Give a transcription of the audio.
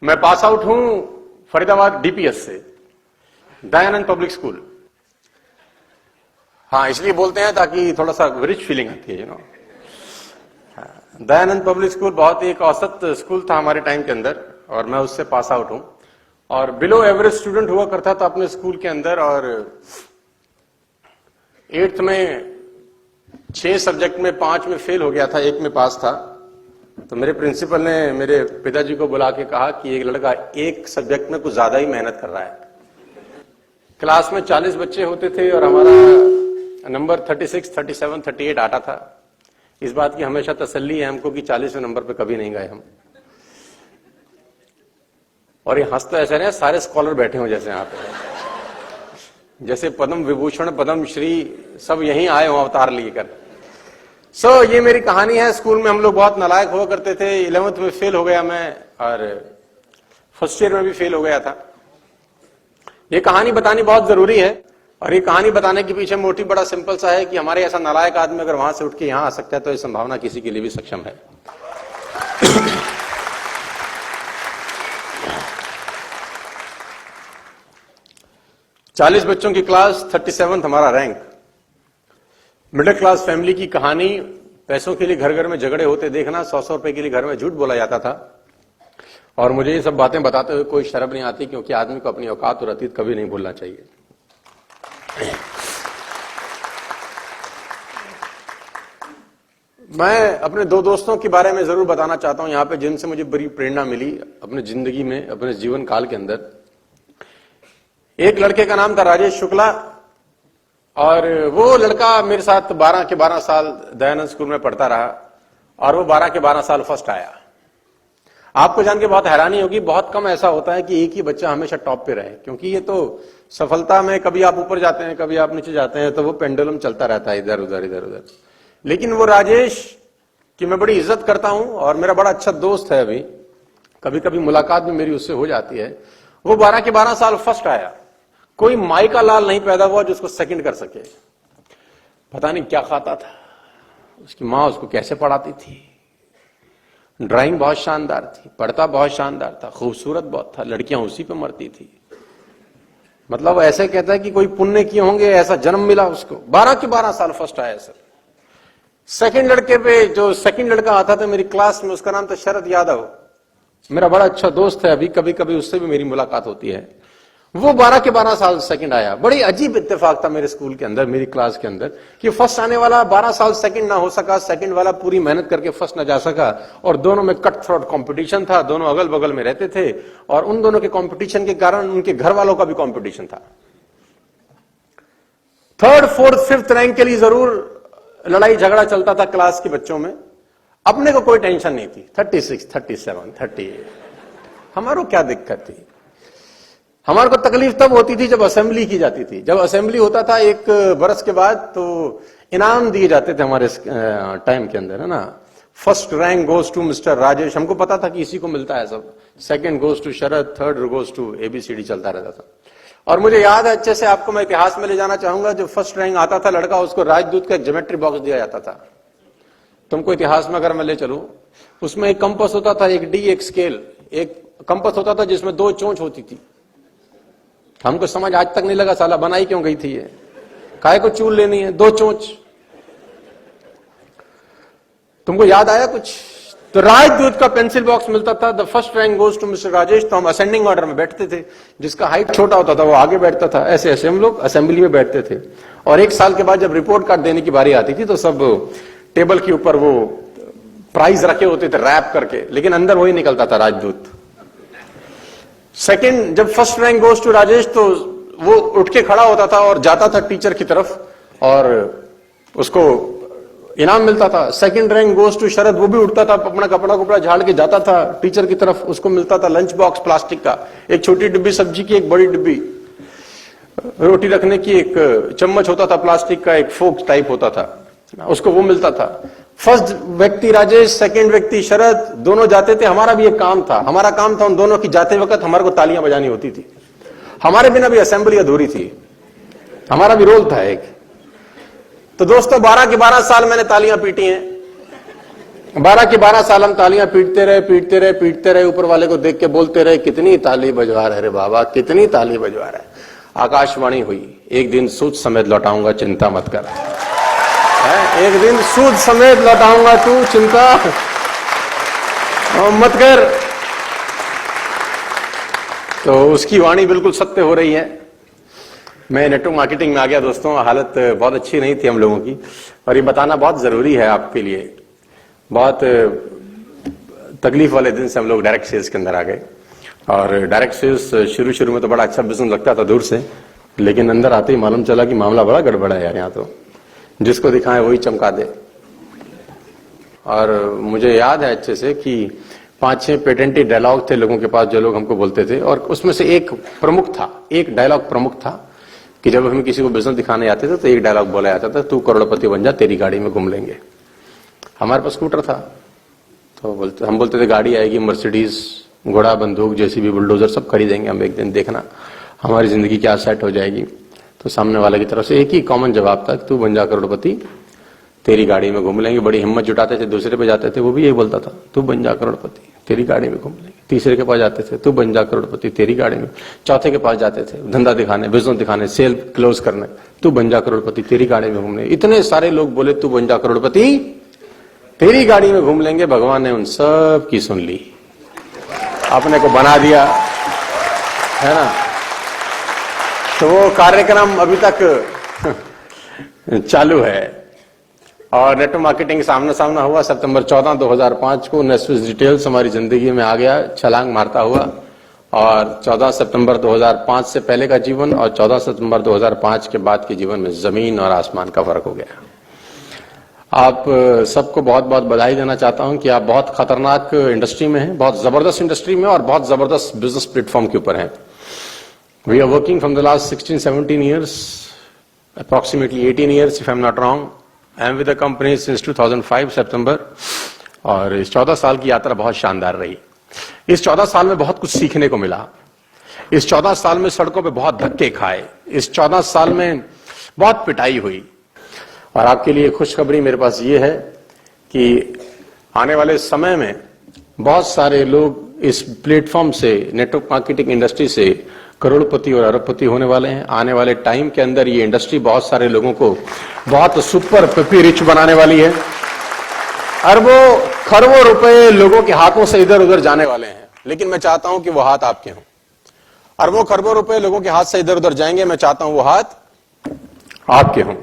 मैं pass out हूं Faridabad DPS से, दयानंद पब्लिक स्कूल। हाँ, इसलिए बोलते हैं ताकि थोड़ा सा रिच फीलिंग आती है, दयानंद पब्लिक स्कूल बहुत ही एक औसत स्कूल था हमारे टाइम के अंदर, और मैं उससे पास आउट हूं। और बिलो एवरेज स्टूडेंट हुआ करता था अपने स्कूल के अंदर, और 8th में 6 सब्जेक्ट में 5 में फेल हो गया था, 1 में पास था। तो मेरे प्रिंसिपल ने मेरे पिताजी को बुला के कहा कि एक लड़का एक सब्जेक्ट में कुछ ज्यादा ही मेहनत कर रहा है। क्लास में 40 बच्चे होते थे और हमारा नंबर 36, 37, 38 आता था। इस बात की हमेशा तसल्ली है हमको कि 40वें नंबर पे कभी नहीं गए हम। और ये हंस तो ऐसे नहीं, सारे स्कॉलर बैठे हो जैसे यहाँ पे, जैसे पद्म विभूषण पद्म श्री सब यहीं आए हो अवतार लेकर। ये मेरी कहानी है। स्कूल में हम लोग बहुत नालायक हुआ करते थे। 11th में फेल हो गया मैं, और फर्स्ट ईयर में भी फेल हो गया था। ये कहानी बतानी बहुत जरूरी है, और ये कहानी बताने के पीछे मोटिव बड़ा सिंपल सा है कि हमारे ऐसा नालायक आदमी अगर वहां से उठ के यहां आ सकता है तो ये संभावना किसी के लिए भी सक्षम है। चालीस बच्चों की क्लास, 37th हमारा रैंक। मिडिल क्लास फैमिली की कहानी। पैसों के लिए घर घर में झगड़े होते देखना, 100-100 रुपए के लिए घर में झूठ बोला जाता था। और मुझे ये सब बातें बताते हुए कोई शर्म नहीं आती, क्योंकि आदमी को अपनी औकात और अतीत कभी नहीं भूलना चाहिए। मैं अपने 2 दोस्तों के बारे में जरूर बताना चाहता हूं यहां पे, जिनसे मुझे बड़ी प्रेरणा मिली अपने जिंदगी में, अपने जीवन काल के अंदर। एक लड़के का नाम था राजेश शुक्ला, और वो लड़का मेरे साथ 12 के 12 साल दयानंद स्कूल में पढ़ता रहा, और वो 12 के 12 साल फर्स्ट आया। आपको जान के बहुत हैरानी होगी, बहुत कम ऐसा होता है कि एक ही बच्चा हमेशा टॉप पे रहे, क्योंकि ये तो सफलता में कभी आप ऊपर जाते हैं, कभी आप नीचे जाते हैं, तो वो पेंडुलम चलता रहता है इधर उधर इधर उधर। लेकिन वो राजेश की मैं बड़ी इज्जत करता हूं, और मेरा बड़ा अच्छा दोस्त है। अभी कभी कभी मुलाकात भी मेरी उससे हो जाती है। वो 12 के 12 साल फर्स्ट आया। कोई माई का लाल नहीं पैदा हुआ जो उसको सेकंड कर सके। पता नहीं क्या खाता था, उसकी मां उसको कैसे पढ़ाती थी। ड्राइंग बहुत शानदार थी, पढ़ता बहुत शानदार था, खूबसूरत बहुत था, लड़कियां उसी पे मरती थी। मतलब ऐसे कहता है कि कोई पुण्य किए होंगे, ऐसा जन्म मिला उसको। 12 के 12 साल फर्स्ट आया सर। सेकंड लड़के पे, जो सेकंड लड़का आता था मेरी क्लास में, उसका नाम था शरद यादव। मेरा बड़ा अच्छा दोस्त है, अभी कभी कभी उससे भी मेरी मुलाकात होती है। वो 12 के 12 साल सेकंड आया। बड़ी अजीब इत्तेफाक था मेरे स्कूल के अंदर, मेरी क्लास के अंदर, कि फर्स्ट आने वाला 12 साल सेकंड ना हो सका, सेकंड वाला पूरी मेहनत करके फर्स्ट ना जा सका। और दोनों में कट थ्रोट कंपटीशन था, दोनों अगल बगल में रहते थे, और उन दोनों के कंपटीशन के कारण उनके घर वालों का भी कंपटीशन था। 3rd, 4th, 5th रैंक के लिए जरूर लड़ाई झगड़ा चलता था क्लास के बच्चों में। अपने को कोई टेंशन नहीं थी। 36, 37, 38 हमारो क्या दिक्कत थी। हमारे को तकलीफ तब होती थी जब असेंबली की जाती थी। जब असेंबली होता था 1 बरस के बाद, तो इनाम दिए जाते थे हमारे टाइम के अंदर, है ना। First rank goes to mister Rajesh, हमको पता था कि इसी को मिलता है सब। Second goes to Sharad, third goes to ABCD चलता रहता था। और मुझे याद है अच्छे से, आपको मैं इतिहास में ले जाना चाहूंगा। जो फर्स्ट रैंक आता था लड़का, उसको राजदूत का एक ज्योमेट्री बॉक्स दिया जाता था। तुमको इतिहास में अगर मैं ले चलूं, उसमें एक कंपास होता था, एक डी, एक स्केल। एक कंपास होता था जिसमें 2 चोंच होती थी। हमको समझ आज तक नहीं लगा साला बनाई क्यों गई थी ये, काहे को चूल लेनी है 2 चोंच। तुमको याद आया कुछ? तो राजदूत का पेंसिल बॉक्स मिलता था। The first rank goes to mister Rajesh. तो हम असेंडिंग ऑर्डर में बैठते थे। जिसका हाइट छोटा होता था वो आगे बैठता था। ऐसे ऐसे हम लोग असेंबली में बैठते थे। और 1 साल के बाद जब रिपोर्ट कार्ड देने की बारी आती थी, तो सब टेबल के ऊपर वो प्राइज रखे होते थे रैप करके, लेकिन अंदर वही निकलता था राजदूत। सेकंड, जब first rank goes to Rajesh, तो वो उठ के खड़ा होता था और जाता था टीचर की तरफ, और उसको इनाम मिलता था। सेकंड रैंक गोज टू शरद, वो भी उठता था, अपना कपड़ा झाड़ के जाता था टीचर की तरफ, उसको मिलता था लंच बॉक्स प्लास्टिक का, एक छोटी डिब्बी सब्जी की, एक बड़ी डिब्बी रोटी रखने की, एक चम्मच होता था प्लास्टिक का, एक फोक टाइप होता था, उसको वो मिलता था। फर्स्ट व्यक्ति राजेश, सेकंड व्यक्ति शरद, दोनों जाते थे। हमारा भी एक काम था, हमारा काम था उन दोनों की जाते वक्त हमारे को तालियां बजानी होती थी। हमारे बिना भी असेंबली अधूरी थी, हमारा भी रोल था एक। तो दोस्तों 12 के 12 साल मैंने तालियां पीटी हैं। 12 के 12 साल हम तालियां पीटते रहे, ऊपर वाले को देख के बोलते रहे कितनी ताली बजवा रहे रे बाबा, कितनी ताली बजवा रहे। आकाशवाणी हुई, एक दिन सूद समेत लौटाऊंगा, चिंता मत कर। एक दिन सूद समेत लौटाऊंगा, तू चिंता मत कर। तो उसकी वाणी बिल्कुल सत्य हो रही है। मैं नेटवर्क मार्केटिंग में आ गया दोस्तों, हालत बहुत अच्छी नहीं थी हम लोगों की, और ये बताना बहुत जरूरी है आपके लिए। बहुत तकलीफ वाले दिन से हम लोग डायरेक्ट सेल्स के अंदर आ गए, और डायरेक्ट सेल्स शुरू में तो बड़ा अच्छा बिजनेस लगता था दूर से, लेकिन अंदर आते ही मालूम चला कि मामला बड़ा गड़बड़ा है यार। यहाँ तो जिसको दिखाएं वही चमका दे। और मुझे याद है अच्छे से कि 5-6 पेटेंटी डायलॉग थे लोगों के पास, जो लोग हमको बोलते थे, और उसमें से एक प्रमुख था, एक डायलॉग प्रमुख था कि जब हम किसी को बिजनेस दिखाने जाते थे तो एक डायलॉग बोला जाता था, तू करोड़पति बन जा, तेरी गाड़ी में घूम लेंगे। हमारे पास स्कूटर था, तो हम बोलते थे गाड़ी आएगी, मर्सिडीज, घोड़ा, बंदूक, जेसीबी, बुलडोजर सब खरीदेंगे हम एक दिन, देखना हमारी जिंदगी क्या सेट हो जाएगी। तो सामने वाले की तरफ से एक ही कॉमन जवाब था, तू बन जा करोड़पति, तेरी गाड़ी में घूम लेंगे। बड़ी हिम्मत जुटाते थे, दूसरे पे जाते थे वो भी यही बोलता था, तू बन जा करोड़पति, तेरी गाड़ी में घूम लेंगे। तीसरे के पास जाते थे, तू बन जा करोड़पति, तेरी गाड़ी में। चौथे के पास जाते थे, धंधा दिखाने, बिजनेस दिखाने, सेल क्लोज करने, तू बन जा करोड़पति, तेरी गाड़ी में घूम लेंगे। इतने सारे लोग बोले तू बन जा करोड़पति, तेरी गाड़ी में घूम लेंगे। भगवान ने उन सब की सुन ली, अपने को बना दिया, है ना। तो वो कार्यक्रम अभी तक चालू है। और नेटवर्क मार्केटिंग सामना सामना हुआ सितंबर 14, 2005 को। नेस्विस डिटेल्स हमारी जिंदगी में आ गया छलांग मारता हुआ, और 14 सितंबर 2005 से पहले का जीवन और 14 सितंबर 2005 के बाद के जीवन में जमीन और आसमान का फर्क हो गया। आप सबको बहुत बहुत बधाई देना चाहता हूं कि आप बहुत खतरनाक इंडस्ट्री में हैं, बहुत जबरदस्त इंडस्ट्री में, और बहुत जबरदस्त बिजनेस प्लेटफॉर्म के ऊपर हैं। We are working from the last 16-17 years, approximately 18 years if I'm not wrong. I am with the company since 2005 सितंबर, और इस 14 साल की यात्रा बहुत शानदार रही। इस 14 साल में बहुत कुछ सीखने को मिला। इस 14 साल में सड़कों पे बहुत धक्के खाए। इस 14 साल में बहुत पिटाई हुई। और आपके लिए खुशखबरी मेरे पास ये है कि आने वाले समय में बहुत सारे लोग इस प्लेटफॉर्म से, नेटवर्क मार्केटिंग इंडस्ट्री से करोड़पति और अरबपति होने वाले हैं। आने वाले टाइम के अंदर ये इंडस्ट्री बहुत सारे लोगों को बहुत सुपर पपी रिच बनाने वाली है। अरबों खरबों रुपए लोगों के हाथों से इधर उधर जाने वाले हैं, लेकिन मैं चाहता हूं कि वो हाथ आपके हों। अरबों खरबों रुपए लोगों के हाथ से इधर उधर जाएंगे, मैं चाहता हूं वो हाथ आपके हों।